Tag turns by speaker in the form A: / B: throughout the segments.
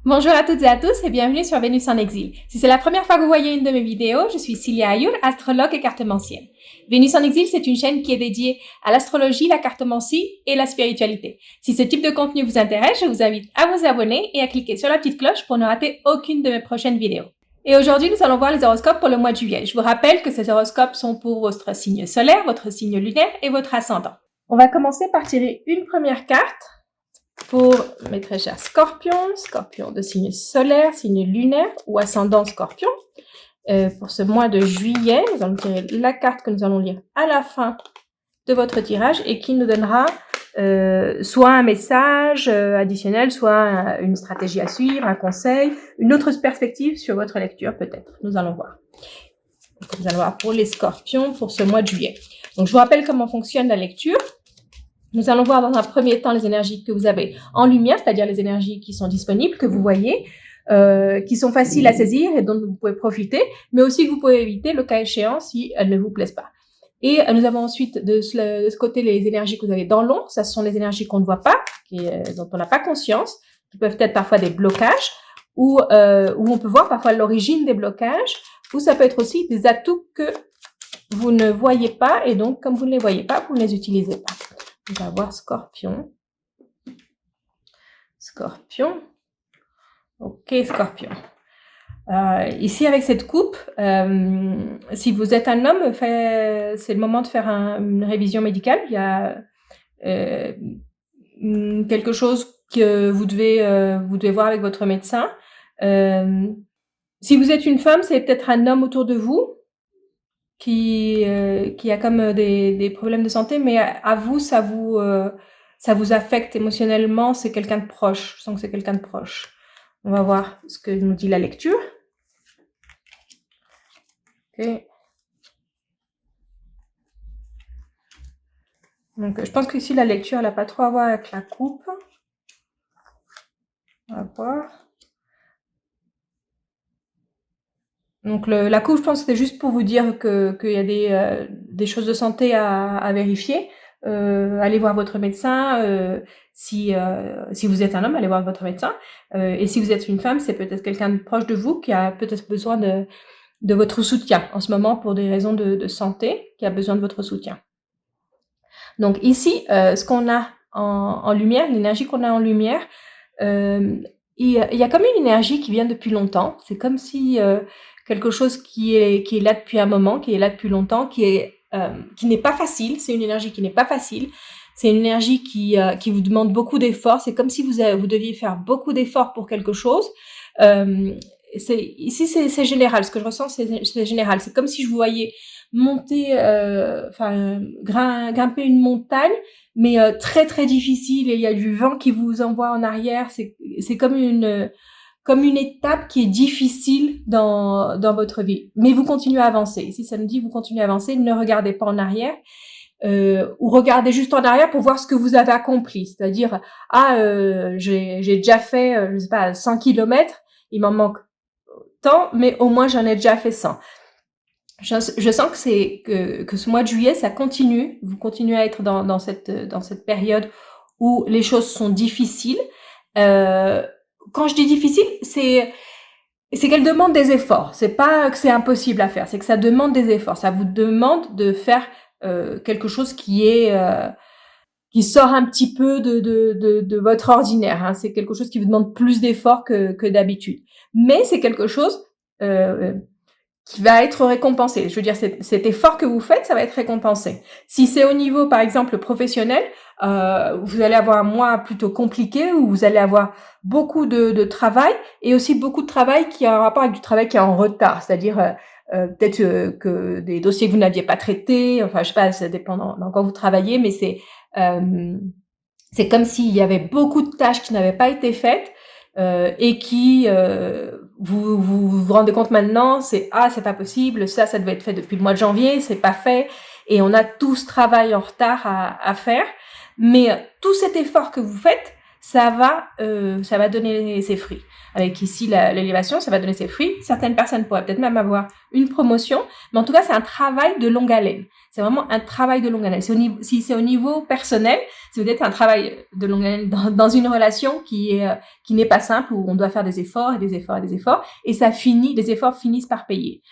A: Bonjour à toutes et à tous et bienvenue sur Vénus en exil. Si c'est la première fois que vous voyez une de mes vidéos, je suis Cilia Ayour, astrologue et cartomancienne. Vénus en exil, c'est une chaîne qui est dédiée à l'astrologie, la cartomancie et la spiritualité. Si ce type de contenu vous intéresse, je vous invite à vous abonner et à cliquer sur la petite cloche pour ne rater aucune de mes prochaines vidéos. Et aujourd'hui, nous allons voir les horoscopes pour le mois de juillet. Je vous rappelle que ces horoscopes sont pour votre signe solaire, votre signe lunaire et votre ascendant. On va commencer par tirer une première carte pour mes très chers scorpions, scorpions de signe solaire, signe lunaire ou ascendant scorpion. Pour ce mois de juillet, nous allons tirer la carte que nous allons lire à la fin de votre tirage et qui nous donnera soit un message additionnel, soit une stratégie à suivre, un conseil, une autre perspective sur votre lecture peut-être. Nous allons voir. Donc, nous allons voir pour les scorpions pour ce mois de juillet. Donc je vous rappelle comment fonctionne la lecture. Nous allons voir dans un premier temps les énergies que vous avez en lumière, c'est-à-dire les énergies qui sont disponibles, que vous voyez, qui sont faciles à saisir et dont vous pouvez profiter, mais aussi que vous pouvez éviter le cas échéant si elles ne vous plaisent pas. Et nous avons ensuite de ce côté les énergies que vous avez dans l'ombre, ça sont les énergies qu'on ne voit pas, dont on n'a pas conscience, qui peuvent être parfois des blocages, où on peut voir parfois l'origine des blocages, ou ça peut être aussi des atouts que vous ne voyez pas, et donc comme vous ne les voyez pas, vous ne les utilisez pas. On va voir Scorpion. Scorpion. Ok, Scorpion. Ici, avec cette coupe, si vous êtes un homme, c'est le moment de faire une révision médicale. Il y a quelque chose que vous devez voir avec votre médecin. Si vous êtes une femme, c'est peut-être un homme autour de vous qui a comme des problèmes de santé, mais à vous, ça vous affecte émotionnellement, c'est quelqu'un de proche. Je sens que c'est quelqu'un de proche. On va voir ce que nous dit la lecture. Ok. Donc, je pense qu'ici, la lecture, elle n'a pas trop à voir avec la coupe. On va voir. Donc, la coupe, je pense que c'était juste pour vous dire qu'il y a des choses de santé à vérifier. Allez voir votre médecin. Si vous êtes un homme, allez voir votre médecin. Et si vous êtes une femme, c'est peut-être quelqu'un de proche de vous qui a peut-être besoin de votre soutien en ce moment pour des raisons de santé, qui a besoin de votre soutien. Donc ici, ce qu'on a en lumière, l'énergie qu'on a en lumière, il y a comme une énergie qui vient depuis longtemps. C'est comme si quelque chose qui est là depuis un moment, qui est là depuis longtemps, qui n'est pas facile. C'est une énergie qui n'est pas facile. C'est une énergie qui vous demande beaucoup d'efforts. C'est comme si vous deviez faire beaucoup d'efforts pour quelque chose. Ici, c'est général. Ce que je ressens, c'est général. C'est comme si je vous voyais monter, grimper une montagne, mais très très difficile. Et il y a du vent qui vous envoie en arrière. C'est comme une étape qui est difficile dans votre vie. Mais vous continuez à avancer. Ici, ça nous dit vous continuez à avancer. Ne regardez pas en arrière. Ou regardez juste en arrière pour voir ce que vous avez accompli. C'est-à-dire, j'ai déjà fait, je sais pas, 100 kilomètres. Il m'en manque tant, mais au moins j'en ai déjà fait 100. Je sens que ce mois de juillet, ça continue. Vous continuez à être dans cette période où les choses sont difficiles. Quand je dis difficile, c'est qu'elle demande des efforts. C'est pas que c'est impossible à faire, c'est que ça demande des efforts. Ça vous demande de faire quelque chose qui sort un petit peu de votre ordinaire. Hein. C'est quelque chose qui vous demande plus d'efforts que d'habitude. Mais c'est quelque chose qui va être récompensé. Je veux dire, cet effort que vous faites, ça va être récompensé. Si c'est au niveau, par exemple, professionnel, vous allez avoir un mois plutôt compliqué où vous allez avoir beaucoup de travail et aussi beaucoup de travail qui a un rapport avec du travail qui est en retard. C'est-à-dire, peut-être que des dossiers que vous n'aviez pas traités, enfin, je sais pas, ça dépend dans quoi vous travaillez, mais c'est comme s'il y avait beaucoup de tâches qui n'avaient pas été faites et qui vous rendez compte maintenant, c'est pas possible, ça devait être fait depuis le mois de janvier, c'est pas fait, et on a tout ce travail en retard à faire. Mais tout cet effort que vous faites, ça va donner ses fruits. Avec ici l'élévation, ça va donner ses fruits. Certaines personnes pourraient peut-être même avoir une promotion, mais en tout cas, c'est un travail de longue haleine. C'est vraiment un travail de longue haleine. Si c'est au niveau personnel, c'est peut-être un travail de longue haleine dans une relation qui n'est pas simple, où on doit faire des efforts et des efforts et des efforts, et les efforts finissent par payer.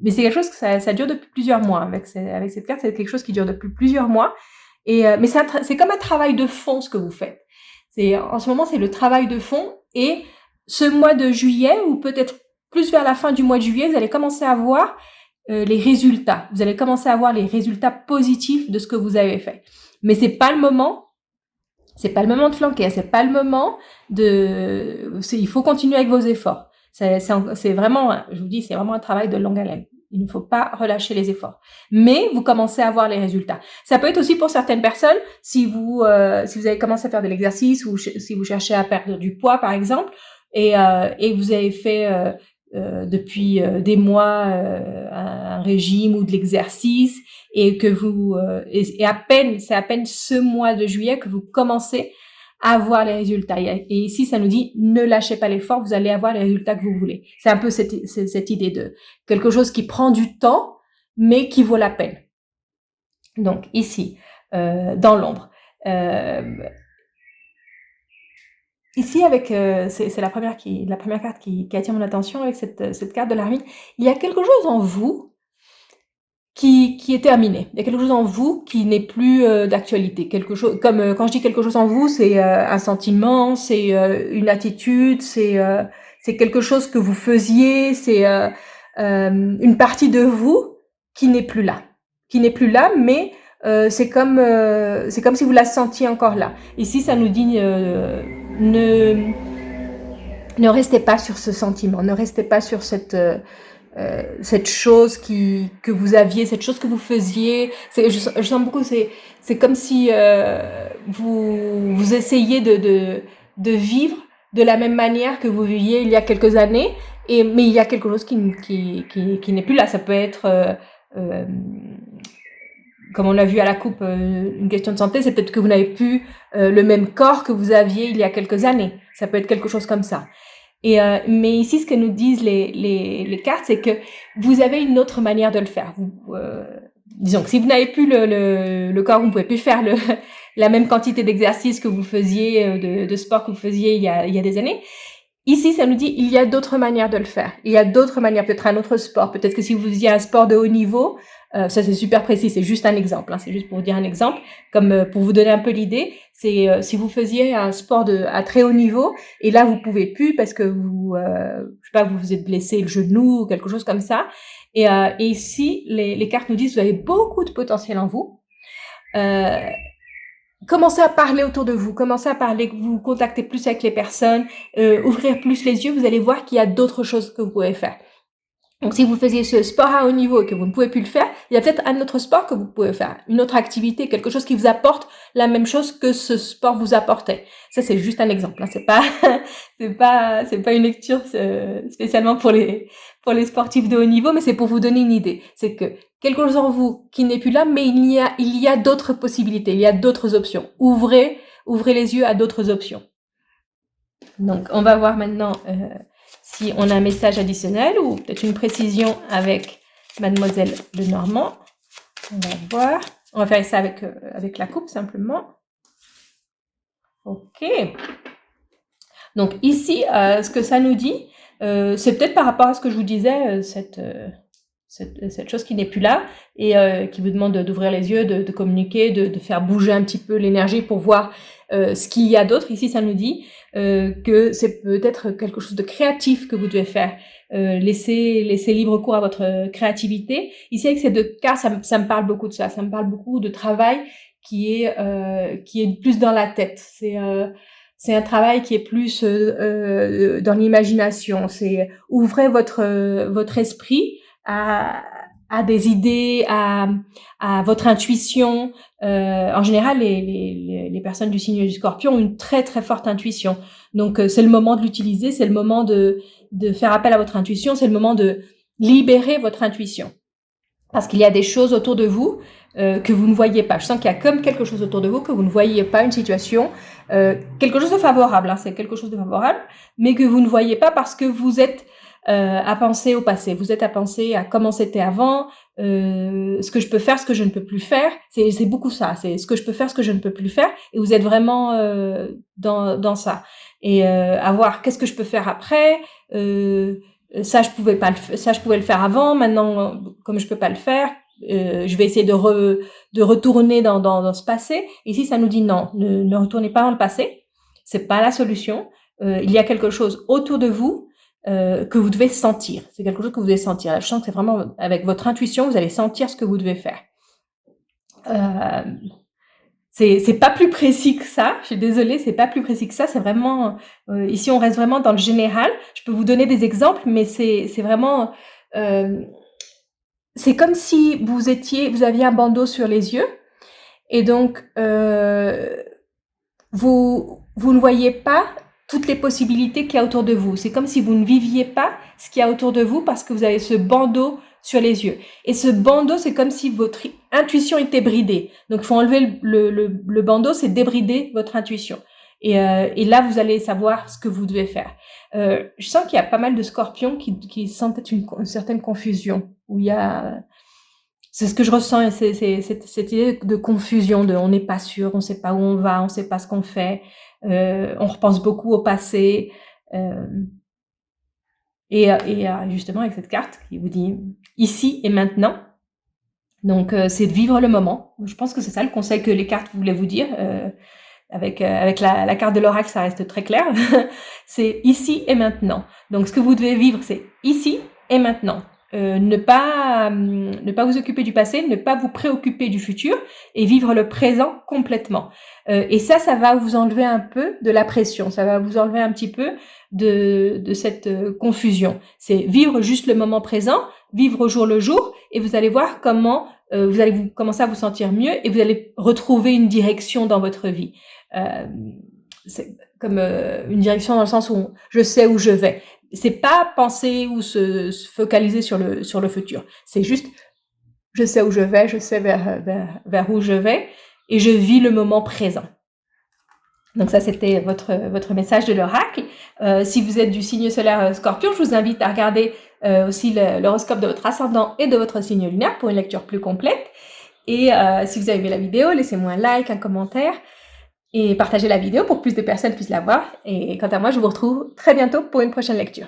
A: Mais c'est quelque chose que ça dure depuis plusieurs mois. Avec cette carte, c'est quelque chose qui dure depuis plusieurs mois. Mais c'est comme un travail de fond ce que vous faites. En ce moment, c'est le travail de fond. Et ce mois de juillet, ou peut-être plus vers la fin du mois de juillet, vous allez commencer à voir les résultats. Vous allez commencer à voir les résultats positifs de ce que vous avez fait. Mais c'est pas le moment. C'est pas le moment de flanquer. C'est pas le moment il faut continuer avec vos efforts. C'est vraiment, je vous dis, c'est vraiment un travail de longue haleine. Il ne faut pas relâcher les efforts. Mais vous commencez à voir les résultats. Ça peut être aussi pour certaines personnes, si vous avez commencé à faire de l'exercice, ou si vous cherchez à perdre du poids, par exemple, et vous avez fait depuis des mois un régime ou de l'exercice, et que c'est à peine ce mois de juillet que vous commencez à avoir les résultats. Et ici, ça nous dit, ne lâchez pas l'effort, vous allez avoir les résultats que vous voulez. C'est un peu cette idée de quelque chose qui prend du temps, mais qui vaut la peine. Donc, ici, dans l'ombre. Ici, c'est la première carte qui attire mon attention avec cette carte de la ruine. Il y a quelque chose en vous qui est terminé. Il y a quelque chose en vous qui n'est plus d'actualité. Quelque chose, comme quand je dis quelque chose en vous, c'est un sentiment, c'est une attitude, c'est quelque chose que vous faisiez, c'est une partie de vous qui n'est plus là, mais c'est comme si vous la sentiez encore là. Ici, ça nous dit ne restez pas sur ce sentiment, ne restez pas sur cette chose que vous aviez, cette chose que vous faisiez. Je sens beaucoup, c'est comme si vous essayez de vivre de la même manière que vous viviez il y a quelques années, mais il y a quelque chose qui n'est plus là. Ça peut être comme on l'a vu à la coupe, une question de santé, c'est peut-être que vous n'avez plus le même corps que vous aviez il y a quelques années. Ça peut être quelque chose comme ça. Mais ici, ce que nous disent les cartes, c'est que vous avez une autre manière de le faire. Disons que si vous n'avez plus le corps, vous ne pouvez plus faire la même quantité d'exercices que vous faisiez, de sport que vous faisiez il y a des années. Ici, ça nous dit il y a d'autres manières de le faire. Il y a d'autres manières, peut-être un autre sport. Peut-être que si vous faisiez un sport de haut niveau, ça c'est super précis, c'est juste un exemple. C'est juste pour vous dire un exemple, comme pour vous donner un peu l'idée. C'est si vous faisiez un sport à très haut niveau, et là vous pouvez plus parce que vous vous êtes blessé le genou ou quelque chose comme ça. Et ici, les cartes nous disent vous avez beaucoup de potentiel en vous. Commencez à parler autour de vous, commencez à parler, vous contactez plus avec les personnes, ouvrir plus les yeux, vous allez voir qu'il y a d'autres choses que vous pouvez faire. Donc, si vous faisiez ce sport à haut niveau et que vous ne pouvez plus le faire, il y a peut-être un autre sport que vous pouvez faire, une autre activité, quelque chose qui vous apporte la même chose que ce sport vous apportait. Ça, c'est juste un exemple. C'est pas une lecture spécialement pour les sportifs de haut niveau, mais c'est pour vous donner une idée. C'est que quelque chose en vous qui n'est plus là, mais il y a d'autres possibilités, il y a d'autres options. Ouvrez les yeux à d'autres options. Donc, on va voir maintenant si on a un message additionnel ou peut-être une précision avec Mademoiselle Lenormand. On va voir. On va faire ça avec la coupe simplement. Ok. Donc ici, ce que ça nous dit, c'est peut-être par rapport à ce que je vous disais, cette chose qui n'est plus là et qui vous demande d'ouvrir les yeux, de communiquer, de faire bouger un petit peu l'énergie pour voir ce qu'il y a d'autre. Ici, ça nous dit que c'est peut-être quelque chose de créatif que vous devez faire. Laissez libre cours à votre créativité. Ici, avec ces deux cas, ça me parle beaucoup de ça. Ça me parle beaucoup de travail qui est plus dans la tête. C'est un travail qui est plus dans l'imagination. C'est ouvrez votre esprit à des idées, à votre intuition. En général, les personnes du signe du Scorpion ont une très très forte intuition. Donc c'est le moment de l'utiliser, c'est le moment de faire appel à votre intuition, c'est le moment de libérer votre intuition. parce qu'il y a des choses autour de vous que vous ne voyez pas. Je sens qu'il y a comme quelque chose autour de vous que vous ne voyez pas, une situation, quelque chose de favorable, hein, c'est quelque chose de favorable, mais que vous ne voyez pas parce que vous êtes à penser au passé. Vous êtes à penser à comment c'était avant, ce que je peux faire, ce que je ne peux plus faire. C'est beaucoup ça. C'est ce que je peux faire, ce que je ne peux plus faire. Et vous êtes vraiment dans ça. Et à voir qu'est-ce que je peux faire après. Ça je pouvais pas ça je pouvais le faire avant. Maintenant, comme je peux pas le faire, je vais essayer de retourner dans ce passé. Ici, ça nous dit non, ne retournez pas dans le passé. C'est pas la solution. Il y a quelque chose autour de vous que vous devez sentir. C'est quelque chose que vous devez sentir. Là, je sens que c'est vraiment avec votre intuition, vous allez sentir ce que vous devez faire. C'est pas plus précis que ça. Je suis désolée, c'est pas plus précis que ça. C'est vraiment ici, on reste vraiment dans le général. Je peux vous donner des exemples, mais c'est vraiment c'est comme si vous aviez un bandeau sur les yeux et donc vous ne voyez pas toutes les possibilités qu'il y a autour de vous. C'est comme si vous ne viviez pas ce qu'il y a autour de vous parce que vous avez ce bandeau sur les yeux. Et ce bandeau, c'est comme si votre intuition était bridée. Donc, il faut enlever le bandeau, c'est débrider votre intuition. Et là, vous allez savoir ce que vous devez faire. Je sens qu'il y a pas mal de scorpions qui sentent une certaine confusion, où il y a... C'est ce que je ressens, c'est cette idée de confusion, de on n'est pas sûr, on ne sait pas où on va, on ne sait pas ce qu'on fait, on repense beaucoup au passé. Et justement, avec cette carte qui vous dit ici et maintenant, donc c'est de vivre le moment. Je pense que c'est ça le conseil que les cartes voulaient vous dire. Avec la carte de l'oracle, ça reste très clair. C'est ici et maintenant. Donc ce que vous devez vivre, c'est ici et maintenant. Ne pas vous occuper du passé, ne pas vous préoccuper du futur et vivre le présent complètement. Et ça va vous enlever un peu de la pression, ça va vous enlever un petit peu de cette confusion. C'est vivre juste le moment présent, vivre au jour le jour, et vous allez voir comment vous allez commencer à vous sentir mieux et vous allez retrouver une direction dans votre vie. C'est comme une direction dans le sens où je sais où je vais. C'est pas penser ou se focaliser sur le futur. C'est juste, je sais où je vais, je sais vers où je vais, et je vis le moment présent. Donc ça, c'était votre message de l'oracle. Si vous êtes du signe solaire Scorpion, je vous invite à regarder aussi l'horoscope de votre ascendant et de votre signe lunaire pour une lecture plus complète. Et si vous avez aimé la vidéo, laissez-moi un like, un commentaire et partagez la vidéo pour que plus de personnes puissent la voir. Et quant à moi, je vous retrouve très bientôt pour une prochaine lecture.